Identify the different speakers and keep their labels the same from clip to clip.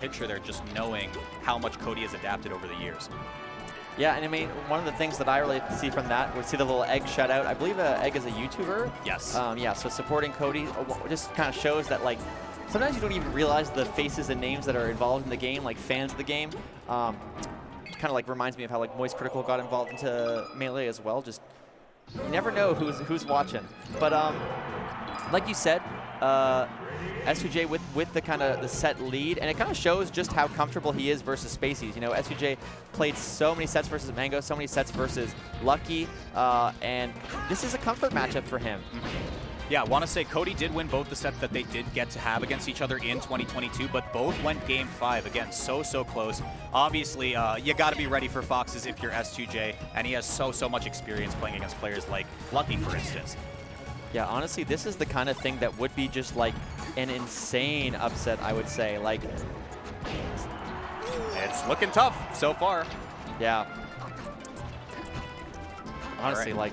Speaker 1: picture there, just knowing how much Cody has adapted over the years.
Speaker 2: Yeah, and I mean, one of the things that I really see from that, we see the little Egg shout out. I believe Egg is a YouTuber.
Speaker 1: Yes.
Speaker 2: Yeah, so supporting Cody just kind of shows that, like, sometimes you don't even realize the faces and names that are involved in the game, like fans of the game. Kind of like reminds me of how like Moist Critical got involved into Melee as well. Just you never know who's watching. But like you said, S2J with the kind of the set lead, and it kind of shows just how comfortable he is versus Spaceys. You know, S2J played so many sets versus Mango, so many sets versus Lucky, and this is a comfort matchup for him.
Speaker 1: Yeah, I want to say Cody did win both the sets that they did get to have against each other in 2022, but both went Game 5. Again, so close. Obviously, you got to be ready for Foxes if you're S2J, and he has so much experience playing against players like Lucky, for instance.
Speaker 2: Yeah, honestly, this is the kind of thing that would be just like an insane upset, I would say. Like,
Speaker 1: it's looking tough so far.
Speaker 2: Yeah. Honestly,
Speaker 1: right.
Speaker 2: like,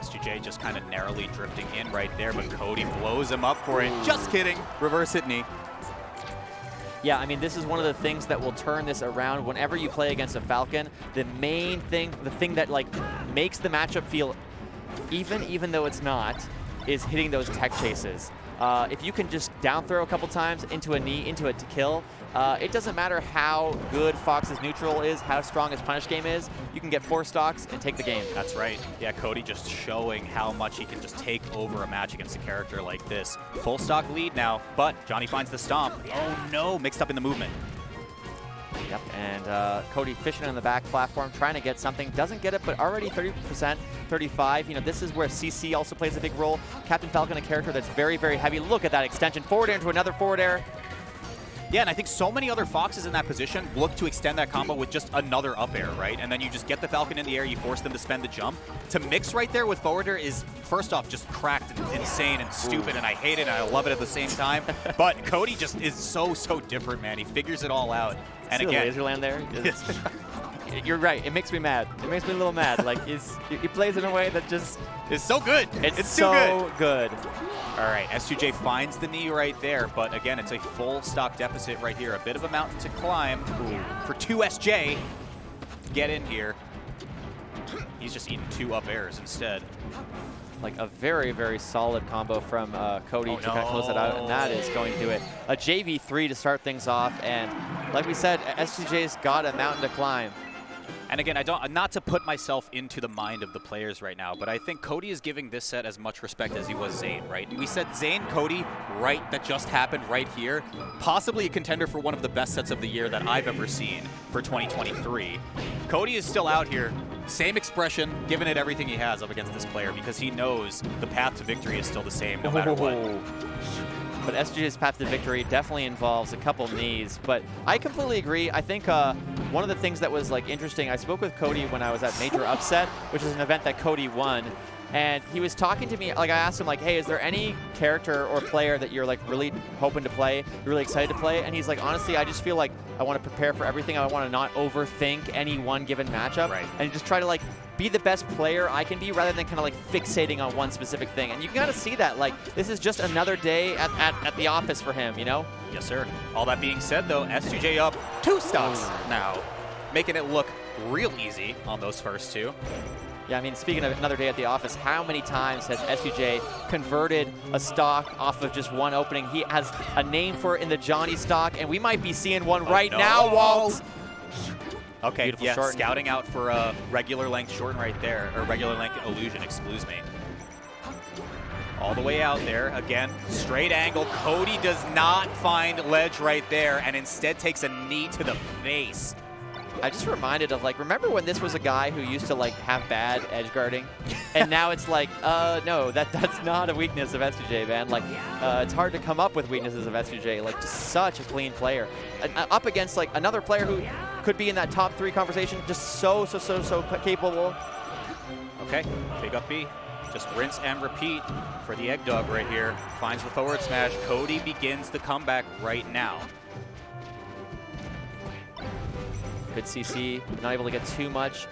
Speaker 1: S2J just kind of narrowly drifting in right there, but Cody blows him up for it. Just kidding. Reverse hit knee.
Speaker 2: yeah, I mean, this is one of the things that will turn this around. Whenever you play against a Falcon, the main thing, the thing that like makes the matchup feel even though it's not, is hitting those tech chases. If you can just down throw a couple times into a knee, into it to kill, it doesn't matter how good Fox's neutral is, how strong his punish game is, you can get 4 stocks and take the game.
Speaker 1: That's right. Yeah, Cody just showing how much he can just take over a match against a character like this. Full stock lead now, but Johnny finds the stomp. Oh no, mixed up in the movement.
Speaker 2: Yep, and Cody fishing on the back platform, trying to get something. Doesn't get it, but already 30%, 35. You know, this is where CC also plays a big role. Captain Falcon, a character that's very heavy. Look at that extension. Forward air into another forward air.
Speaker 1: Yeah, and I think so many other Foxes in that position look to extend that combo with just another up air, right? And then you just get the Falcon in the air, you force them to spend the jump. To mix right there with forward air is, first off, just cracked and insane and stupid, and I hate it and I love it at the same time. But Cody just is so different, man. He figures it all out. And
Speaker 2: See
Speaker 1: again,
Speaker 2: the laser land there? You're right. It makes me mad. It makes me a little mad. Like, he plays in a way that just
Speaker 1: is so good.
Speaker 2: It's
Speaker 1: too
Speaker 2: so good.
Speaker 1: All right, S2J finds the knee right there, but again, it's a full stock deficit right here. A bit of a mountain to climb for 2SJ to get in here. He's just eating 2 up airs instead.
Speaker 2: Like a very solid combo from Cody to kind of close it out, and that is going to do it. A JV3 to start things off, and like we said, S2J's got a mountain to climb.
Speaker 1: And again, not to put myself into the mind of the players right now, but I think Cody is giving this set as much respect as he was Zane, right? We said Zane, Cody, right, that just happened right here. Possibly a contender for one of the best sets of the year that I've ever seen for 2023. Cody is still out here, same expression, giving it everything he has up against this player because he knows the path to victory is still the same no matter what.
Speaker 2: But S2J's path to victory definitely involves a couple knees. But I completely agree. I think one of the things that was like interesting, I spoke with Cody when I was at Major Upset, which is an event that Cody won. And he was talking to me, like I asked him like, hey, is there any character or player that you're like really hoping to play, you're really excited to play? And he's like, honestly, I just feel like I want to prepare for everything. I want to not overthink any one given matchup.
Speaker 1: Right.
Speaker 2: And just try to like be the best player I can be rather than kind of like fixating on one specific thing. And you can kind of see that, like, this is just another day at the office for him, you know?
Speaker 1: Yes, sir. All that being said, though, S2J up 2 stocks now, making it look real easy on those first 2.
Speaker 2: Yeah, I mean, speaking of another day at the office, how many times has S2J converted a stock off of just one opening? He has a name for it in the Johnny stock, and we might be seeing one now, Walt.
Speaker 1: Okay,
Speaker 2: beautiful
Speaker 1: yeah,
Speaker 2: shorten.
Speaker 1: Scouting out for a regular length shorten right there, or regular length illusion, excuse me. All the way out there, again, straight angle. Cody does not find ledge right there, and instead takes a knee to the face.
Speaker 2: I just reminded of, like, remember when this was a guy who used to, like, have bad edge guarding? And now it's like, no, that's not a weakness of S2J, man. Like, it's hard to come up with weaknesses of S2J. Like, just such a clean player. Up against, like, another player who could be in that top 3 conversation, just so capable.
Speaker 1: Okay, big up B. Just rinse and repeat for the Egg Dog right here. Finds the forward smash. Cody begins the comeback right now.
Speaker 2: Good CC, not able to get too much.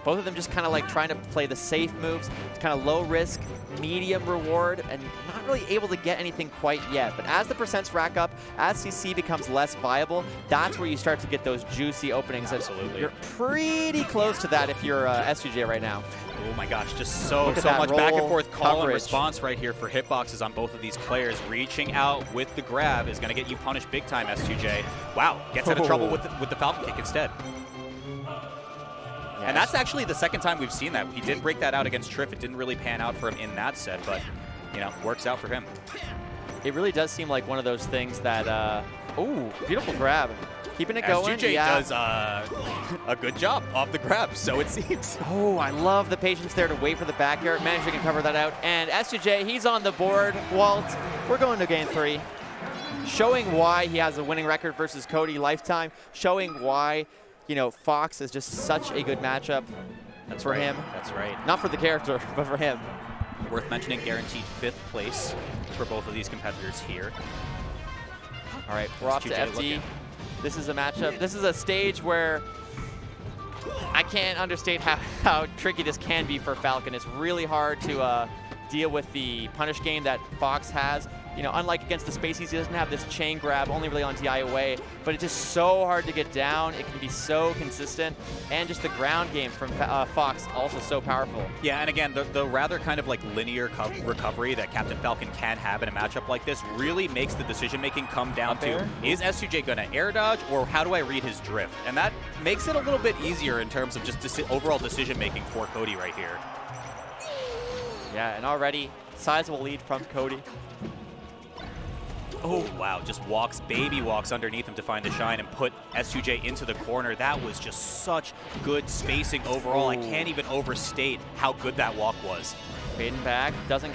Speaker 2: Both of them just kind of like trying to play the safe moves, kind of low risk, medium reward, and not really able to get anything quite yet. But as the percents rack up, as CC becomes less viable, that's where you start to get those juicy openings.
Speaker 1: Absolutely.
Speaker 2: You're pretty close to that if you're S2J right now.
Speaker 1: Oh my gosh, just so much
Speaker 2: roll
Speaker 1: back and forth call and
Speaker 2: coverage.
Speaker 1: response right here for hitboxes on both of these players. Reaching out with the grab is going to get you punished big time, S2J. Wow, gets out of trouble with the Falcon kick instead.
Speaker 2: Yes.
Speaker 1: And that's actually the second time we've seen that. He did break that out against Triff. It didn't really pan out for him in that set, but, you know, works out for him.
Speaker 2: It really does seem like one of those things that, ooh, beautiful grab. Keeping it going.
Speaker 1: S2J
Speaker 2: yeah.
Speaker 1: does a good job off the grab, so it seems.
Speaker 2: Oh, I love the patience there to wait for the back air. Managing to cover that out. And S2J, he's on the board. Walt, we're going to game 3. Showing why he has a winning record versus Cody lifetime. Showing why, you know, Fox is just such a good matchup for him.
Speaker 1: That's right.
Speaker 2: Not for the character, but for him.
Speaker 1: Worth mentioning, guaranteed 5th place for both of these competitors here.
Speaker 2: All right, we're off to
Speaker 1: S2J
Speaker 2: FD.
Speaker 1: looking.
Speaker 2: This is a matchup. This is a stage where I can't understate how tricky this can be for Falcon. It's really hard to deal with the punish game that Fox has. You know, unlike against the Spaceys, he doesn't have this chain grab, only really on DI away, but it's just so hard to get down. It can be so consistent, and just the ground game from Fox also so powerful.
Speaker 1: Yeah, and again, the rather kind of like linear recovery that Captain Falcon can have in a matchup like this really makes the decision-making come down to, is S2J going to air dodge, or how do I read his drift? And that makes it a little bit easier in terms of just overall decision-making for Cody right here.
Speaker 2: Yeah, and already sizable lead from Cody.
Speaker 1: Oh, wow, just baby walks underneath him to find the shine and put S2J into the corner. That was just such good spacing overall. Ooh. I can't even overstate how good that walk was.
Speaker 2: Fading back, doesn't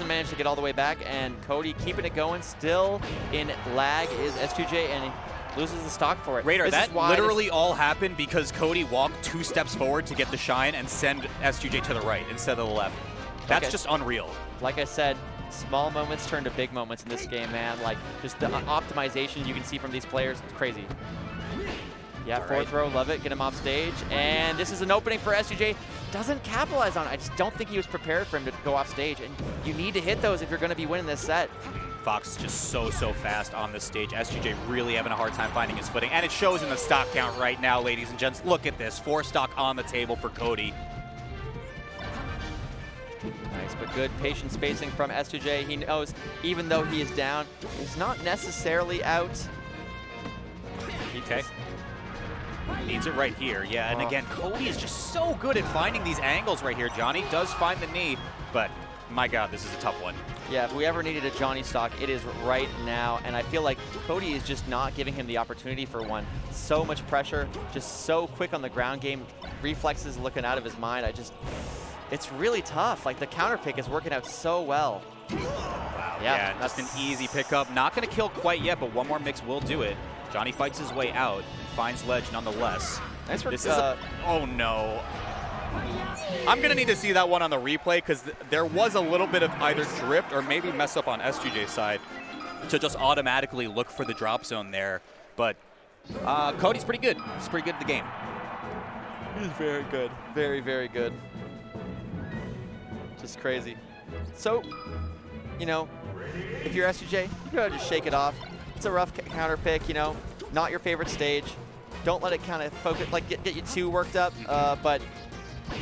Speaker 2: manage to get all the way back, and Cody keeping it going. Still in lag is S2J, and he loses the stock for it.
Speaker 1: Raider, that literally all happened because Cody walked 2 steps forward to get the shine and send S2J to the right instead of the left. That's just unreal.
Speaker 2: Like I said, small moments turn to big moments in this game, man. Like, just the optimization you can see from these players, it's crazy. Yeah, forward throw, love it, get him off stage. And this is an opening for S2J. Doesn't capitalize on it. I just don't think he was prepared for him to go off stage. And you need to hit those if you're going to be winning this set.
Speaker 1: Fox is just so fast on this stage. S2J really having a hard time finding his footing. And it shows in the stock count right now, ladies and gents. Look at this, 4 stock on the table for Cody.
Speaker 2: Nice, but good patient spacing from S2J. He knows, even though he is down, he's not necessarily out.
Speaker 1: Okay. Needs it right here, yeah. And again, Cody is just so good at finding these angles right here. Johnny does find the knee, but my God, this is a tough one.
Speaker 2: Yeah, if we ever needed a Johnny stock, it is right now. And I feel like Cody is just not giving him the opportunity for one. So much pressure, just so quick on the ground game. Reflexes looking out of his mind. It's really tough. Like, the counter pick is working out so well.
Speaker 1: Wow, yeah, that's an easy pickup. Not going to kill quite yet, but one more mix will do it. Johnny fights his way out and finds ledge nonetheless.
Speaker 2: Nice for
Speaker 1: this is oh no. I'm going to need to see that one on the replay because there was a little bit of either drift or maybe mess up on S2J's side to just automatically look for the drop zone there. But Cody's pretty good. He's pretty good at the game.
Speaker 2: He's very good. Very, very good. Just crazy. So, you know, if you're S2J, you gotta just shake it off. It's a rough counter pick, you know, not your favorite stage. Don't let it kind of focus, like get you too worked up. But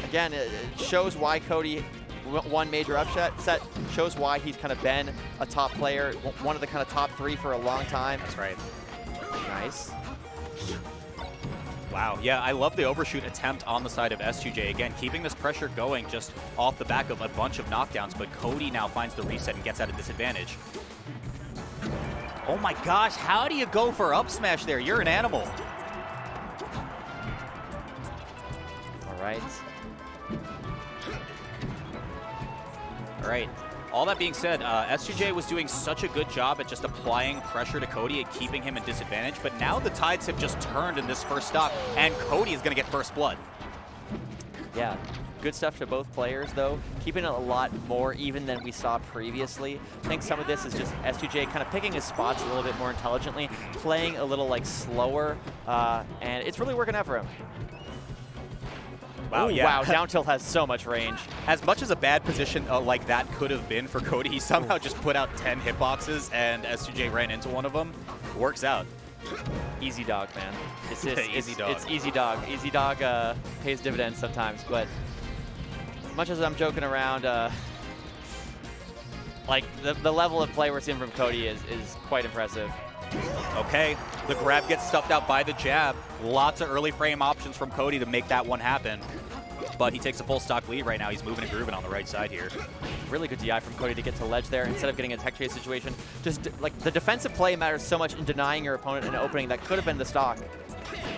Speaker 2: again, it shows why Cody won major upset. Shows why he's kind of been a top player, one of the kind of top 3 for a long time.
Speaker 1: That's right.
Speaker 2: Nice.
Speaker 1: Wow, yeah, I love the overshoot attempt on the side of S2J. Again, keeping this pressure going just off the back of a bunch of knockdowns, but Cody now finds the reset and gets at a disadvantage. Oh my gosh, how do you go for up smash there? You're an animal.
Speaker 2: All right.
Speaker 1: All right. All that being said, S2J was doing such a good job at just applying pressure to Cody and keeping him in disadvantage, but now the tides have just turned in this first stock, and Cody is going to get first blood.
Speaker 2: Yeah, good stuff to both players, though. Keeping it a lot more even than we saw previously. I think some of this is just S2J kind of picking his spots a little bit more intelligently, playing a little like slower, and it's really working out for him.
Speaker 1: Wow,
Speaker 2: Ooh,
Speaker 1: yeah.
Speaker 2: Wow, down tilt has so much range.
Speaker 1: As much as a bad position like that could have been for Cody, he somehow just put out 10 hitboxes, and S2J ran into one of them. Works out.
Speaker 2: Easy dog, man. It's just,
Speaker 1: Easy dog.
Speaker 2: It's easy dog. Easy dog pays dividends sometimes, but much as I'm joking around, like the level of play we're seeing from Cody is quite impressive.
Speaker 1: Okay, the grab gets stuffed out by the jab. Lots of early frame options from Cody to make that one happen. But he takes a full stock lead right now. He's moving and grooving on the right side here.
Speaker 2: Really good DI from Cody to get to ledge there instead of getting a tech chase situation. Just like the defensive play matters so much in denying your opponent an opening that could have been the stock.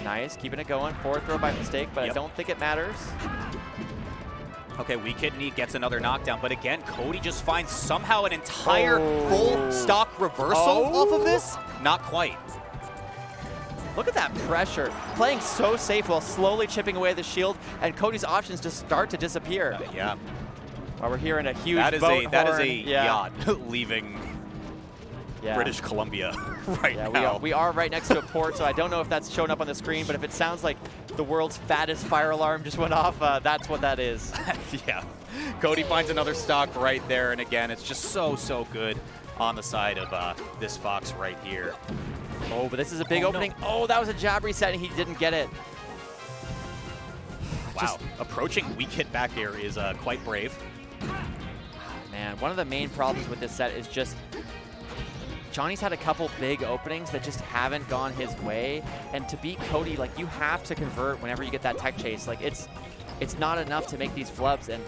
Speaker 2: Nice, keeping it going. Forward throw by mistake, but I don't think it matters.
Speaker 1: Okay, weak hit knee gets another knockdown, but again, Cody just finds somehow an entire full stock reversal off of this. Not quite.
Speaker 2: Look at that pressure. Playing so safe while slowly chipping away the shield, and Cody's options just start to disappear.
Speaker 1: Yeah.
Speaker 2: While we're hearing a huge
Speaker 1: that is a
Speaker 2: yeah.
Speaker 1: yacht leaving British Columbia right now.
Speaker 2: We are right next to a port, so I don't know if that's showing up on the screen, but if it sounds like the world's fattest fire alarm just went off, that's what that is.
Speaker 1: Yeah. Cody finds another stock right there, and again, it's just so good on the side of this Fox right here.
Speaker 2: Oh, but this is a big opening. No. Oh, that was a jab reset, and he didn't get it.
Speaker 1: Wow. Approaching weak hit back air is quite brave.
Speaker 2: Man, one of the main problems with this set is just Johnny's had a couple big openings that just haven't gone his way, and to beat Cody, like, you have to convert whenever you get that tech chase. Like, it's not enough to make these flubs, and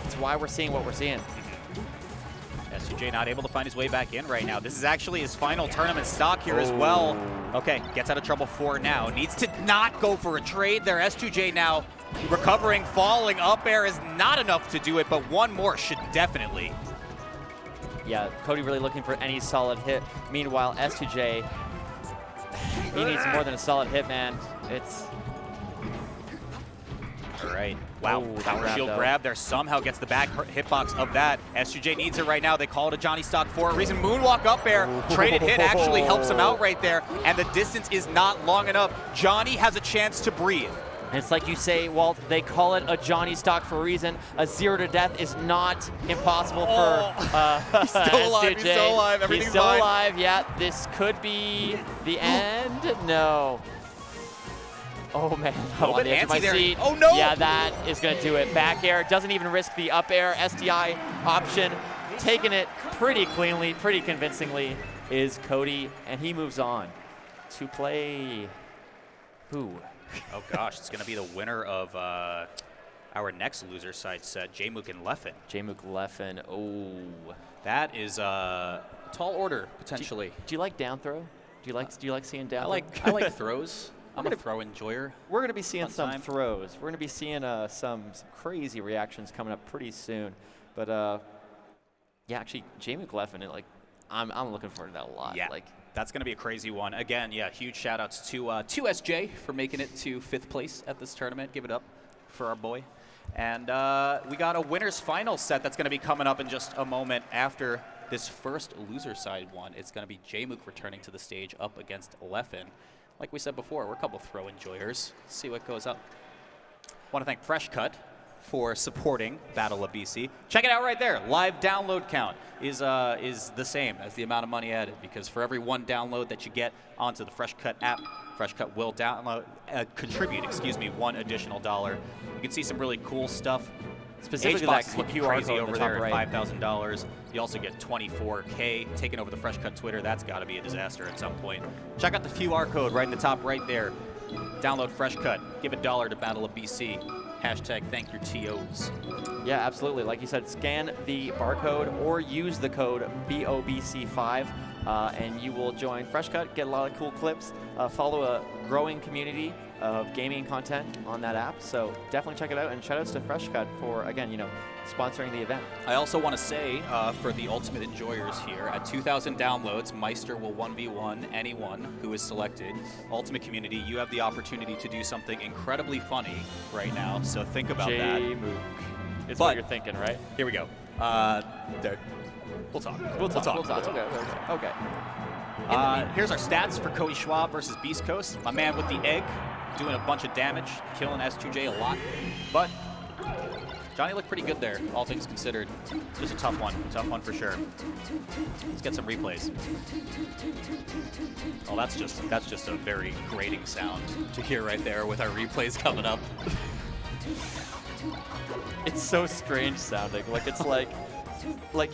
Speaker 2: it's why we're seeing what we're seeing.
Speaker 1: S2J not able to find his way back in right now. This is actually his final tournament stock here as well. Okay, gets out of trouble for now. Needs to not go for a trade there. S2J now recovering, falling. Up air is not enough to do it, but one more should definitely.
Speaker 2: Yeah, Cody really looking for any solid hit. Meanwhile, S2J, he needs more than a solid hit, man. It's...
Speaker 1: All right. Wow, power shield grab there. Somehow gets the back hitbox of that. S2J needs it right now. They call it a Johnny stock for a reason. Moonwalk up air. Traded hit actually helps him out right there, and the distance is not long enough. Johnny has a chance to breathe.
Speaker 2: And it's like you say, Walt, they call it a Johnny stock for a reason. A 0 to death is not impossible for
Speaker 1: he's still alive.
Speaker 2: S2J.
Speaker 1: He's still alive. Everything's
Speaker 2: He's still
Speaker 1: fine.
Speaker 2: alive. Yeah, this could be the end. No. Oh, man. I'm on the edge of my seat.
Speaker 1: Oh, no.
Speaker 2: Yeah, that is going to do it. Back air. Doesn't even risk the up air. SDI option. Taking it pretty cleanly, pretty convincingly is Cody, and he moves on to play who?
Speaker 1: Oh, gosh. It's going to be the winner of our next loser side set, Jmook and Leffen.
Speaker 2: Jmook Leffen. Oh.
Speaker 1: That is a tall order, potentially.
Speaker 2: Do you like down throw? Do you like seeing down?
Speaker 1: I like throws. I'm a throw enjoyer.
Speaker 2: We're going to be seeing some throws. We're going to be seeing some crazy reactions coming up pretty soon. But yeah, actually, Jmook Leffen, like, I'm looking forward to that a lot.
Speaker 1: Yeah,
Speaker 2: like,
Speaker 1: that's going to be a crazy one. Again, yeah, huge shout-outs to S2J for making it to 5th place at this tournament. Give it up for our boy. And we got a winner's final set that's going to be coming up in just a moment after this first loser side one. It's going to be Jmook returning to the stage up against Leffen. Like we said before, we're a couple throw enjoyers. Let's see what goes up. Want to thank Fresh Cut for supporting Battle of BC. Check it out right there. Live download count is the same as the amount of money added, because for every one download that you get onto the Fresh Cut app, Fresh Cut will contribute $1 additional. You can see some really cool stuff.
Speaker 2: Specifically
Speaker 1: HBox
Speaker 2: that
Speaker 1: looking
Speaker 2: QR
Speaker 1: crazy
Speaker 2: code
Speaker 1: over
Speaker 2: in the
Speaker 1: there
Speaker 2: top
Speaker 1: at $5,000. You also get 24K taking over the Fresh Cut Twitter. That's got to be a disaster at some point. Check out the QR code right in the top right there. Download Fresh Cut. Give $1 to Battle of BC. Hashtag thank your TOs.
Speaker 2: Yeah, absolutely. Like you said, scan the barcode or use the code BOBC5 and you will join Fresh Cut, get a lot of cool clips, follow a growing community of gaming content on that app. So definitely check it out, and shout outs to Fresh Cut for, again, sponsoring the event.
Speaker 1: I also want to say for the ultimate enjoyers here, at 2,000 downloads, Meister will 1v1 anyone who is selected. Ultimate community, you have the opportunity to do something incredibly funny right now, so think about that.
Speaker 2: Jmook. It's what you're thinking, right?
Speaker 1: Here we go. We'll talk.
Speaker 2: We'll talk. Okay.
Speaker 1: Here's our stats for Cody Schwab versus Beast Coast. My man with the egg doing a bunch of damage, killing S2J a lot. But Johnny looked pretty good there, all things considered. Just a tough one for sure. Let's get some replays. Oh, that's just a very grating sound to hear right there with our replays coming up.
Speaker 2: It's so strange sounding. Like it's like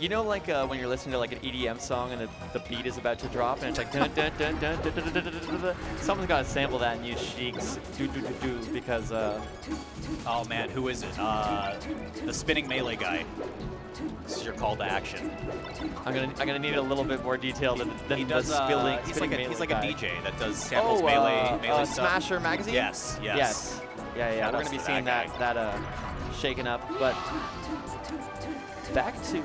Speaker 2: you know, like when you're listening to like an EDM song and the beat is about to drop and it's like dun dun dun dun dun dun dun dun dun dun. Someone's got to sample that and use Sheik's do do do do because.
Speaker 1: Oh man, who is it? The spinning melee guy. This is your call to action.
Speaker 2: I'm gonna need a little bit more detail than
Speaker 1: he does,
Speaker 2: the spilling.
Speaker 1: He's like a
Speaker 2: guy.
Speaker 1: DJ that does samples melee stuff.
Speaker 2: Smasher magazine.
Speaker 1: Yes.
Speaker 2: Yeah. We're gonna be seeing that shaken up, but. Back to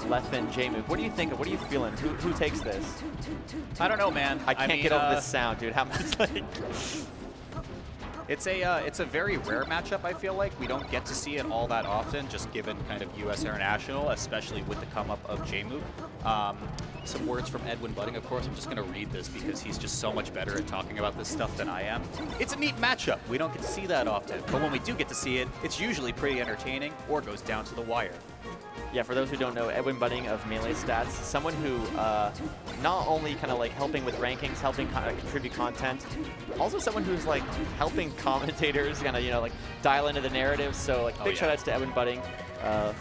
Speaker 2: Leffen J-Move. What do you think of? What are you feeling? Who takes this?
Speaker 1: I don't know, man.
Speaker 2: I can't get over this sound, dude. How much like?
Speaker 1: It's a very rare matchup. I feel like we don't get to see it all that often, just given kind of U.S. International, especially with the come up of J-Move. Some words from Edwin Budding, of course. I'm just going to read this because he's just so much better at talking about this stuff than I am. It's a neat matchup. We don't get to see that often, but when we do get to see it, it's usually pretty entertaining or goes down to the wire.
Speaker 2: Yeah, for those who don't know, Edwin Budding of Melee Stats, someone who not only kind of like helping with rankings, helping contribute content, also someone who's like helping commentators kind of, you know, like dial into the narrative. So like big shout outs to Edwin Budding. I'm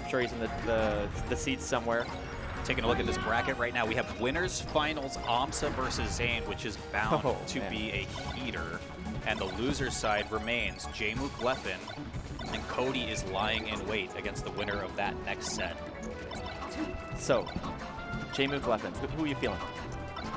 Speaker 2: sure he's in the seats somewhere.
Speaker 1: Taking a look at this bracket right now, we have winners finals AMSA versus Zane, which is bound to be a heater. And the loser side remains J-Move Leffen, and Cody is lying in wait against the winner of that next set.
Speaker 2: So, J-Move Leffen, who are you feeling?